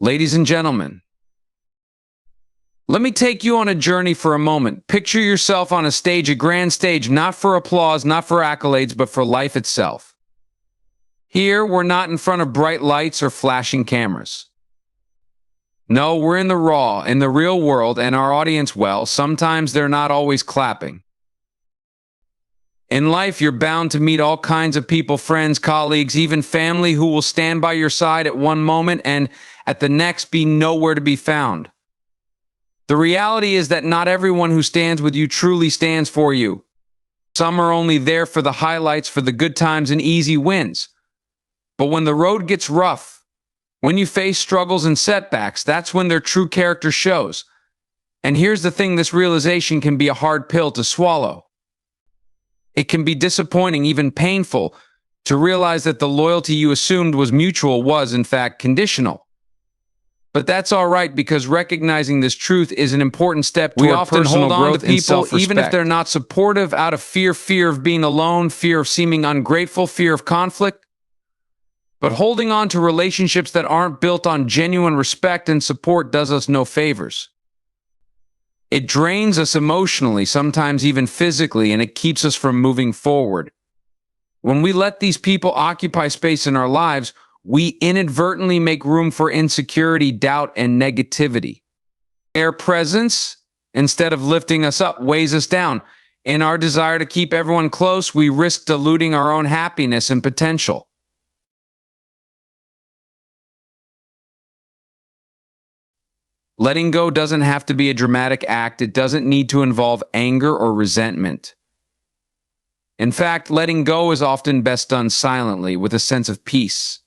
Ladies and gentlemen, let me take you on a journey for a moment. Picture yourself on a stage, a grand stage, not for applause, not for accolades, but for life itself. Here, we're not in front of bright lights or flashing cameras. No, we're in the raw, in the real world, and our audience, well, sometimes they're not always clapping. In life, you're bound to meet all kinds of people, friends, colleagues, even family who will stand by your side at one moment and at the next be nowhere to be found. The reality is that not everyone who stands with you truly stands for you. Some are only there for the highlights, for the good times and easy wins. But when the road gets rough, when you face struggles and setbacks, that's when their true character shows. And here's the thing, this realization can be a hard pill to swallow. It can be disappointing, even painful, to realize that the loyalty you assumed was mutual was, in fact, conditional. But that's all right, because recognizing this truth is an important step toward personal growth and self-respect. Even if they're not supportive, out of fear of being alone, fear of seeming ungrateful, fear of conflict. But holding on to relationships that aren't built on genuine respect and support does us no favors. It drains us emotionally, sometimes even physically, and it keeps us from moving forward. When we let these people occupy space in our lives, we inadvertently make room for insecurity, doubt, and negativity. Their presence, instead of lifting us up, weighs us down. In our desire to keep everyone close, we risk diluting our own happiness and potential. Letting go doesn't have to be a dramatic act. It doesn't need to involve anger or resentment. In fact, letting go is often best done silently, with a sense of peace.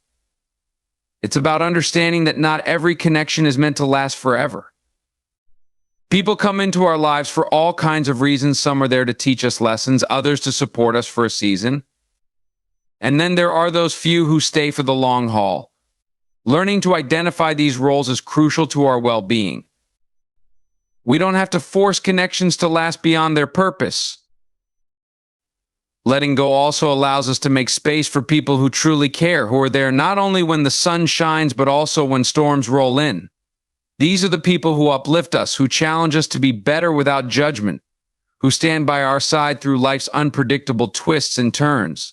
It's about understanding that not every connection is meant to last forever. People come into our lives for all kinds of reasons. Some are there to teach us lessons, others to support us for a season. And then there are those few who stay for the long haul. Learning to identify these roles is crucial to our well-being. We don't have to force connections to last beyond their purpose. Letting go also allows us to make space for people who truly care, who are there not only when the sun shines, but also when storms roll in. These are the people who uplift us, who challenge us to be better without judgment, who stand by our side through life's unpredictable twists and turns.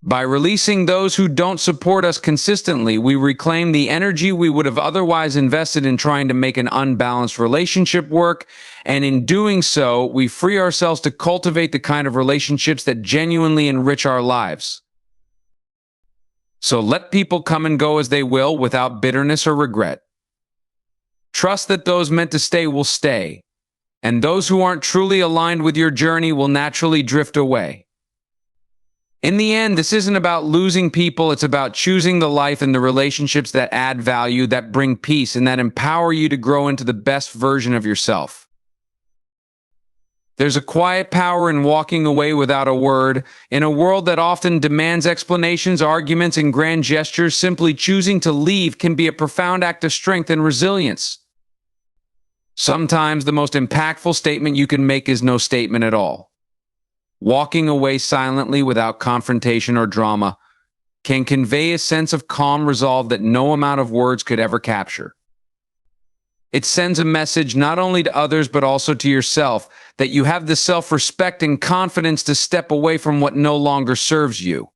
By releasing those who don't support us consistently, we reclaim the energy we would have otherwise invested in trying to make an unbalanced relationship work, and in doing so, we free ourselves to cultivate the kind of relationships that genuinely enrich our lives. So let people come and go as they will, without bitterness or regret. Trust that those meant to stay will stay, and those who aren't truly aligned with your journey will naturally drift away. In the end, this isn't about losing people, it's about choosing the life and the relationships that add value, that bring peace, and that empower you to grow into the best version of yourself. There's a quiet power in walking away without a word. In a world that often demands explanations, arguments, and grand gestures, simply choosing to leave can be a profound act of strength and resilience. Sometimes the most impactful statement you can make is no statement at all. Walking away silently without confrontation or drama can convey a sense of calm resolve that no amount of words could ever capture. It sends a message not only to others but also to yourself, that you have the self-respect and confidence to step away from what no longer serves you.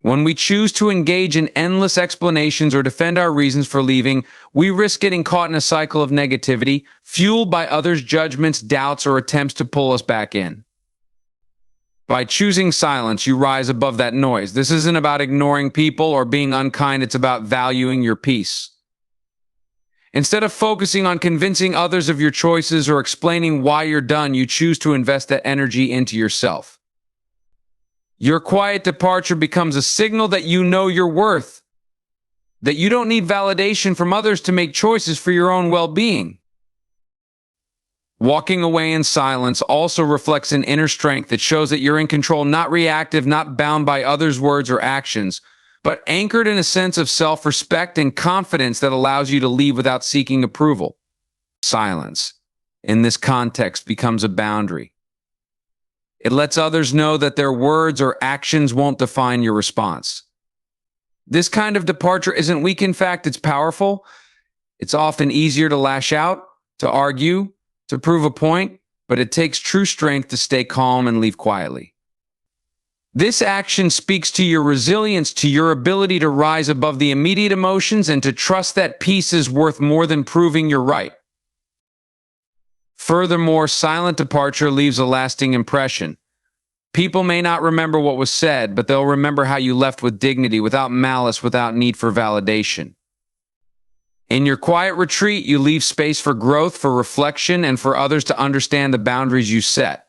When we choose to engage in endless explanations or defend our reasons for leaving, we risk getting caught in a cycle of negativity, fueled by others' judgments, doubts, or attempts to pull us back in. By choosing silence, you rise above that noise. This isn't about ignoring people or being unkind, it's about valuing your peace. Instead of focusing on convincing others of your choices or explaining why you're done, you choose to invest that energy into yourself. Your quiet departure becomes a signal that you know your worth, that you don't need validation from others to make choices for your own well-being. Walking away in silence also reflects an inner strength that shows that you're in control, not reactive, not bound by others' words or actions, but anchored in a sense of self-respect and confidence that allows you to leave without seeking approval. Silence, in this context, becomes a boundary. It lets others know that their words or actions won't define your response. This kind of departure isn't weak, in fact, it's powerful. It's often easier to lash out, to argue, to prove a point, but it takes true strength to stay calm and leave quietly. This action speaks to your resilience, to your ability to rise above the immediate emotions and to trust that peace is worth more than proving you're right. Furthermore, silent departure leaves a lasting impression. People may not remember what was said, but they'll remember how you left with dignity, without malice, without need for validation. In your quiet retreat, you leave space for growth, for reflection, and for others to understand the boundaries you set.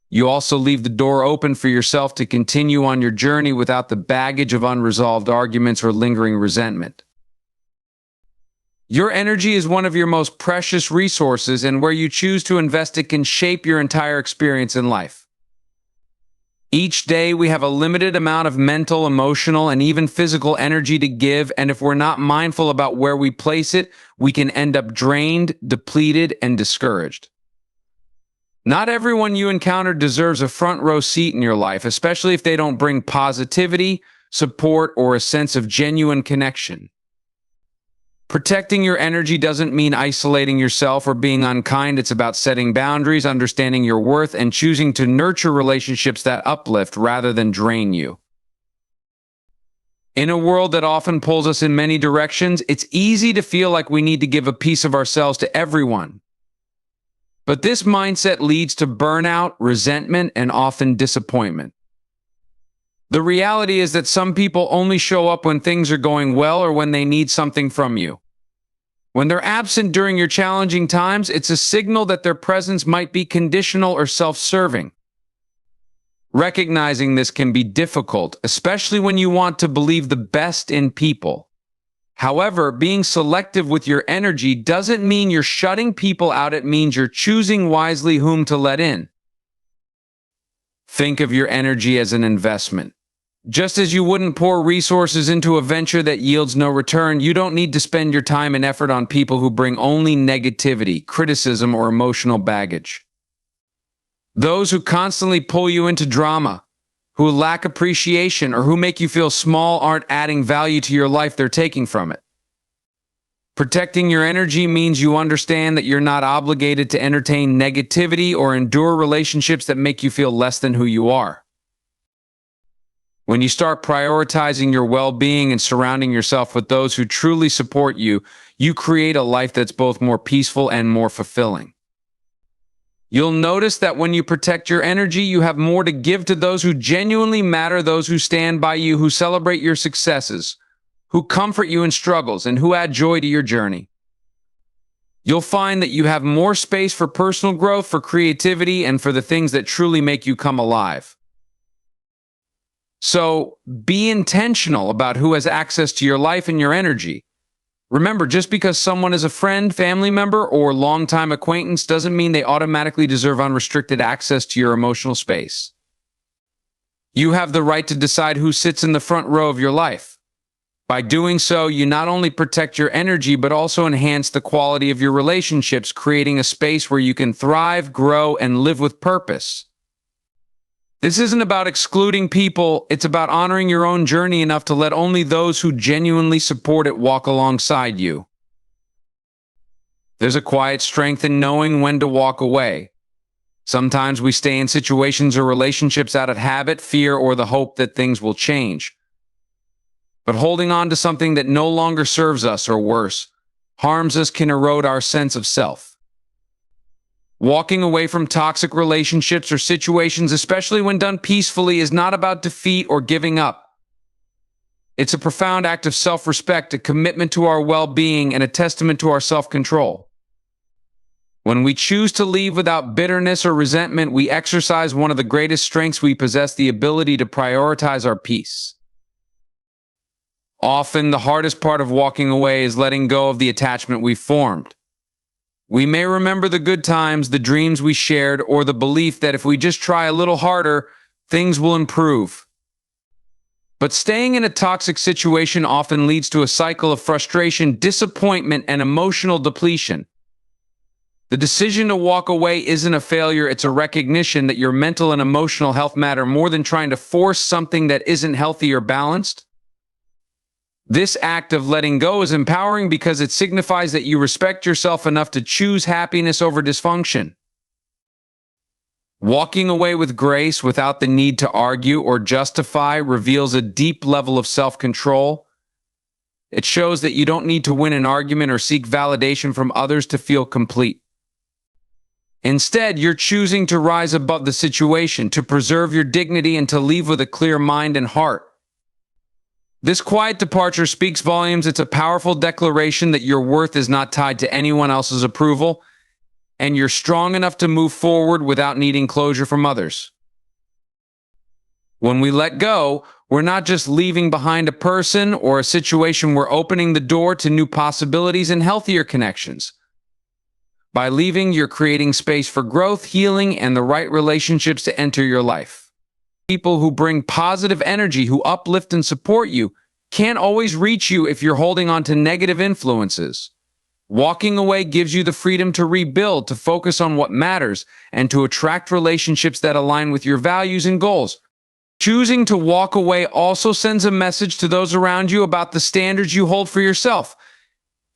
You also leave the door open for yourself to continue on your journey without the baggage of unresolved arguments or lingering resentment. Your energy is one of your most precious resources, and where you choose to invest it can shape your entire experience in life. Each day, we have a limited amount of mental, emotional, and even physical energy to give, and if we're not mindful about where we place it, we can end up drained, depleted, and discouraged. Not everyone you encounter deserves a front row seat in your life, especially if they don't bring positivity, support, or a sense of genuine connection. Protecting your energy doesn't mean isolating yourself or being unkind. It's about setting boundaries, understanding your worth, and choosing to nurture relationships that uplift rather than drain you. In a world that often pulls us in many directions, it's easy to feel like we need to give a piece of ourselves to everyone. But this mindset leads to burnout, resentment, and often disappointment. The reality is that some people only show up when things are going well or when they need something from you. When they're absent during your challenging times, it's a signal that their presence might be conditional or self-serving. Recognizing this can be difficult, especially when you want to believe the best in people. However, being selective with your energy doesn't mean you're shutting people out. It means you're choosing wisely whom to let in. Think of your energy as an investment. Just as you wouldn't pour resources into a venture that yields no return, you don't need to spend your time and effort on people who bring only negativity, criticism, or emotional baggage. Those who constantly pull you into drama, who lack appreciation, or who make you feel small aren't adding value to your life, they're taking from it. Protecting your energy means you understand that you're not obligated to entertain negativity or endure relationships that make you feel less than who you are. When you start prioritizing your well-being and surrounding yourself with those who truly support you, you create a life that's both more peaceful and more fulfilling. You'll notice that when you protect your energy, you have more to give to those who genuinely matter, those who stand by you, who celebrate your successes, who comfort you in struggles, and who add joy to your journey. You'll find that you have more space for personal growth, for creativity, and for the things that truly make you come alive. So, be intentional about who has access to your life and your energy. Remember, just because someone is a friend, family member, or longtime acquaintance doesn't mean they automatically deserve unrestricted access to your emotional space. You have the right to decide who sits in the front row of your life. By doing so, you not only protect your energy, but also enhance the quality of your relationships, creating a space where you can thrive, grow, and live with purpose. This isn't about excluding people, it's about honoring your own journey enough to let only those who genuinely support it walk alongside you. There's a quiet strength in knowing when to walk away. Sometimes we stay in situations or relationships out of habit, fear, or the hope that things will change. But holding on to something that no longer serves us, or worse, harms us, can erode our sense of self. Walking away from toxic relationships or situations, especially when done peacefully, is not about defeat or giving up. It's a profound act of self-respect, a commitment to our well-being, and a testament to our self-control. When we choose to leave without bitterness or resentment, we exercise one of the greatest strengths we possess, the ability to prioritize our peace. Often, the hardest part of walking away is letting go of the attachment we've formed. We may remember the good times, the dreams we shared, or the belief that if we just try a little harder, things will improve. But staying in a toxic situation often leads to a cycle of frustration, disappointment, and emotional depletion. The decision to walk away isn't a failure, it's a recognition that your mental and emotional health matter more than trying to force something that isn't healthy or balanced. This act of letting go is empowering because it signifies that you respect yourself enough to choose happiness over dysfunction. Walking away with grace without the need to argue or justify reveals a deep level of self-control. It shows that you don't need to win an argument or seek validation from others to feel complete. Instead, you're choosing to rise above the situation, to preserve your dignity, and to leave with a clear mind and heart. This quiet departure speaks volumes. It's a powerful declaration that your worth is not tied to anyone else's approval, and you're strong enough to move forward without needing closure from others. When we let go, we're not just leaving behind a person or a situation, we're opening the door to new possibilities and healthier connections. By leaving, you're creating space for growth, healing, and the right relationships to enter your life. People who bring positive energy, who uplift and support you, can't always reach you if you're holding on to negative influences. Walking away gives you the freedom to rebuild, to focus on what matters, and to attract relationships that align with your values and goals. Choosing to walk away also sends a message to those around you about the standards you hold for yourself.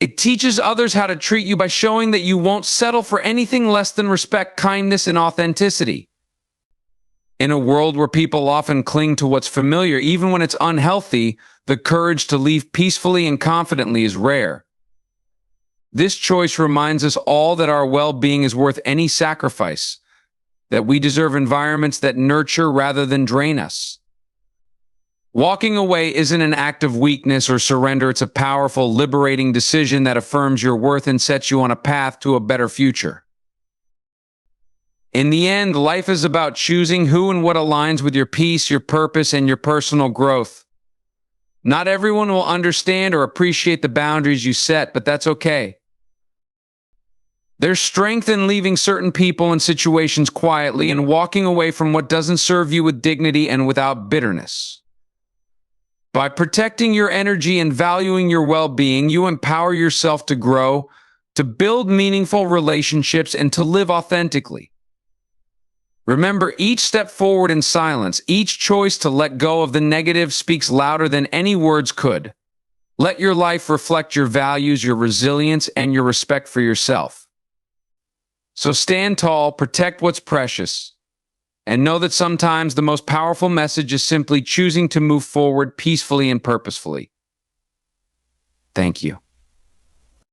It teaches others how to treat you by showing that you won't settle for anything less than respect, kindness, and authenticity. In a world where people often cling to what's familiar, even when it's unhealthy, the courage to leave peacefully and confidently is rare. This choice reminds us all that our well-being is worth any sacrifice, that we deserve environments that nurture rather than drain us. Walking away isn't an act of weakness or surrender. It's a powerful, liberating decision that affirms your worth and sets you on a path to a better future. In the end, life is about choosing who and what aligns with your peace, your purpose, and your personal growth. Not everyone will understand or appreciate the boundaries you set, but that's okay. There's strength in leaving certain people and situations quietly and walking away from what doesn't serve you with dignity and without bitterness. By protecting your energy and valuing your well-being, you empower yourself to grow, to build meaningful relationships, and to live authentically. Remember, each step forward in silence, each choice to let go of the negative speaks louder than any words could. Let your life reflect your values, your resilience, and your respect for yourself. So stand tall, protect what's precious, and know that sometimes the most powerful message is simply choosing to move forward peacefully and purposefully. Thank you.